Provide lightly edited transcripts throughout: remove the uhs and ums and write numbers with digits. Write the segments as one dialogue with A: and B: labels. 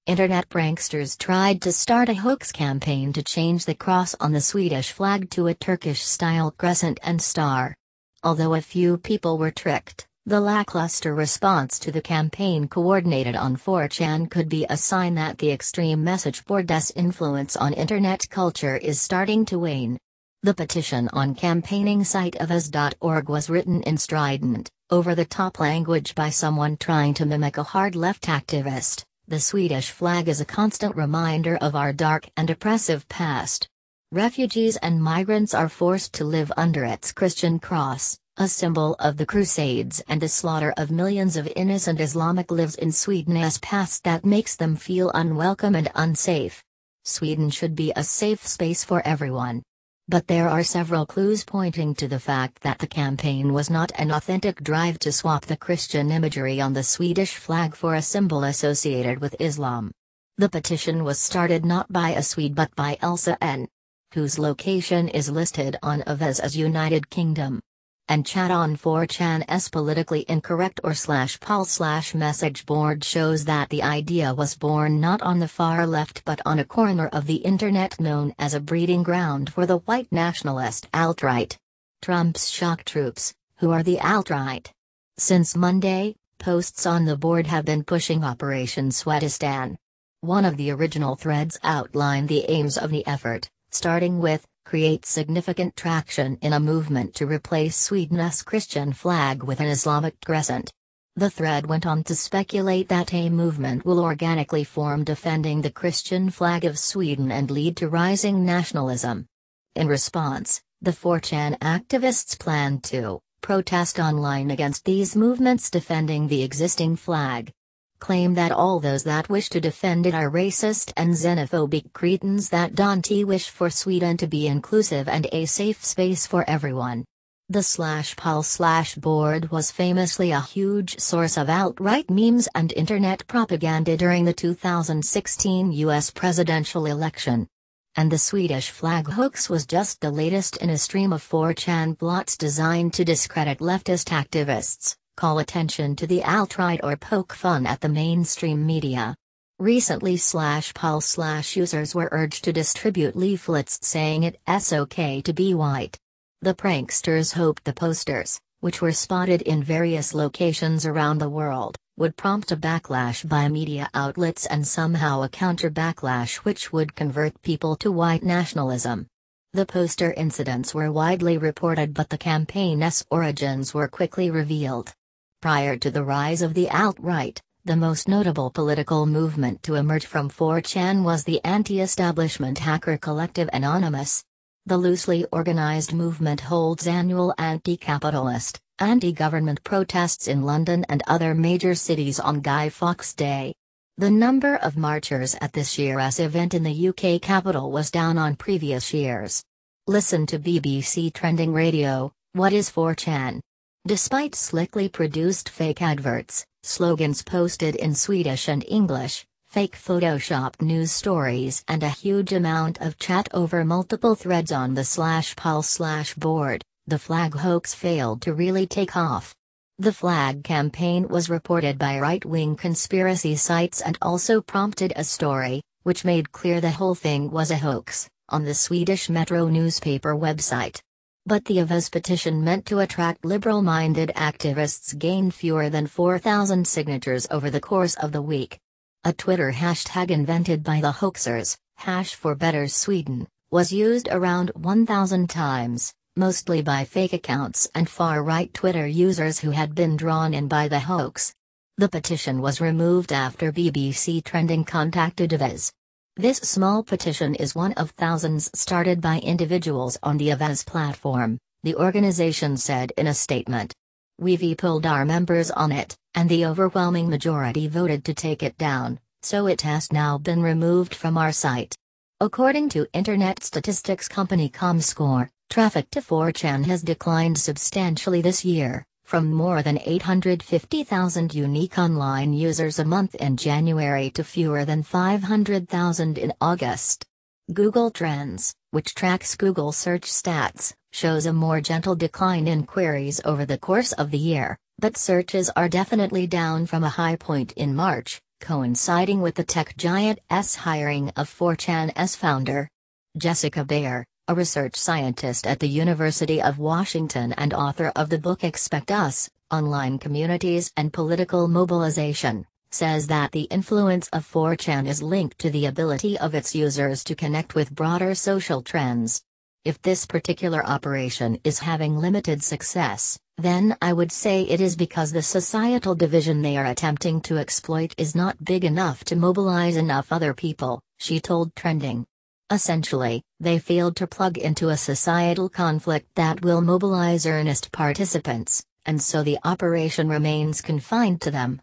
A: Internet pranksters tried to start a hoax campaign to change the cross on the Swedish flag to a Turkish-style crescent and star. Although a few people were tricked, the lackluster response to the campaign coordinated on 4chan could be a sign that the extreme message board's influence on internet culture is starting to wane. The petition on campaigning site avaz.org was written in strident, over-the-top language by someone trying to mimic a hard left activist. The Swedish flag is a constant reminder of our dark and oppressive past. Refugees and migrants are forced to live under its Christian cross, a symbol of the Crusades and the slaughter of millions of innocent Islamic lives in Sweden's past that makes them feel unwelcome and unsafe. Sweden should be a safe space for everyone. But there are several clues pointing to the fact that the campaign was not an authentic drive to swap the Christian imagery on the Swedish flag for a symbol associated with Islam. The petition was started not by a Swede but by Elsa N., whose location is listed on Avaz as United Kingdom. And chat on 4chan's politically incorrect /pol/message board shows that the idea was born not on the far left but on a corner of the internet known as a breeding ground for the white nationalist alt-right. Trump's shock troops, who are the alt-right. Since Monday, posts on the board have been pushing Operation Sweatistan. One of the original threads outlined the aims of the effort, starting with create significant traction in a movement to replace Sweden's Christian flag with an Islamic crescent. The thread went on to speculate that a movement will organically form defending the Christian flag of Sweden and lead to rising nationalism. In response, the 4chan activists plan to protest online against these movements defending the existing flag. Claim that all those that wish to defend it are racist and xenophobic cretins that don't wish for Sweden to be inclusive and a safe space for everyone. The /pol/board was famously a huge source of alt-right memes and internet propaganda during the 2016 US presidential election. And the Swedish flag hoax was just the latest in a stream of 4chan plots designed to discredit leftist activists, call attention to the alt-right or poke fun at the mainstream media. Recently /pol/users were urged to distribute leaflets saying it's okay to be white. The pranksters hoped the posters, which were spotted in various locations around the world, would prompt a backlash by media outlets and somehow a counter-backlash which would convert people to white nationalism. The poster incidents were widely reported but the campaign's origins were quickly revealed. Prior to the rise of the alt-right, the most notable political movement to emerge from 4chan was the anti-establishment hacker collective Anonymous. The loosely organized movement holds annual anti-capitalist, anti-government protests in London and other major cities on Guy Fawkes Day. The number of marchers at this year's event in the UK capital was down on previous years. Listen to BBC Trending Radio, what is 4chan? Despite slickly produced fake adverts, slogans posted in Swedish and English, fake photoshopped news stories and a huge amount of chat over multiple threads on the /pol/board, the flag hoax failed to really take off. The flag campaign was reported by right-wing conspiracy sites and also prompted a story, which made clear the whole thing was a hoax, on the Swedish Metro newspaper website. But the Avaz petition meant to attract liberal-minded activists gained fewer than 4,000 signatures over the course of the week. A Twitter hashtag invented by the hoaxers, #ForBetterSweden, was used around 1,000 times, mostly by fake accounts and far-right Twitter users who had been drawn in by the hoax. The petition was removed after BBC Trending contacted Avaz. This small petition is one of thousands started by individuals on the Avaz platform, the organization said in a statement. We've pulled our members on it, and the overwhelming majority voted to take it down, so it has now been removed from our site. According to internet statistics company Comscore, traffic to 4chan has declined substantially this year, from more than 850,000 unique online users a month in January to fewer than 500,000 in August. Google Trends, which tracks Google search stats, shows a more gentle decline in queries over the course of the year, but searches are definitely down from a high point in March, coinciding with the tech giant's hiring of 4chan's founder. Jessica Bayer, a research scientist at the University of Washington and author of the book Expect Us, Online Communities and Political Mobilization, says that the influence of 4chan is linked to the ability of its users to connect with broader social trends. If this particular operation is having limited success, then I would say it is because the societal division they are attempting to exploit is not big enough to mobilize enough other people, she told Trending. Essentially, they failed to plug into a societal conflict that will mobilize earnest participants, and so the operation remains confined to them.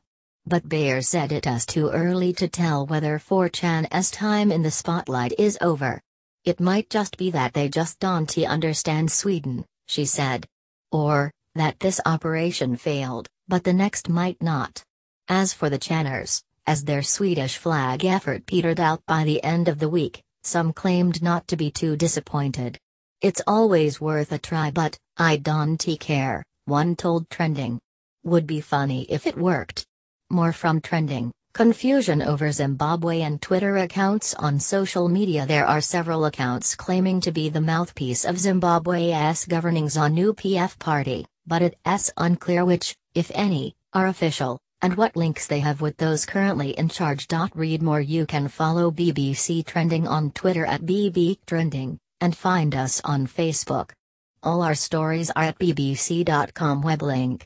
A: But Bayer said it is too early to tell whether 4chan's time in the spotlight is over. It might just be that they just don't understand Sweden, she said. Or, that this operation failed, but the next might not. As for the Channers, as their Swedish flag effort petered out by the end of the week, some claimed not to be too disappointed. It's always worth a try, but I don't care, one told Trending. Would be funny if it worked. More from Trending. Confusion over Zimbabwean Twitter accounts on social media. There are several accounts claiming to be the mouthpiece of Zimbabwe's governing ZANU-PF party, but it's unclear which, if any, are official, and what links they have with those currently in charge. Read more. You can follow BBC Trending on Twitter at @BBTrending, and find us on Facebook. All our stories are at bbc.com web link.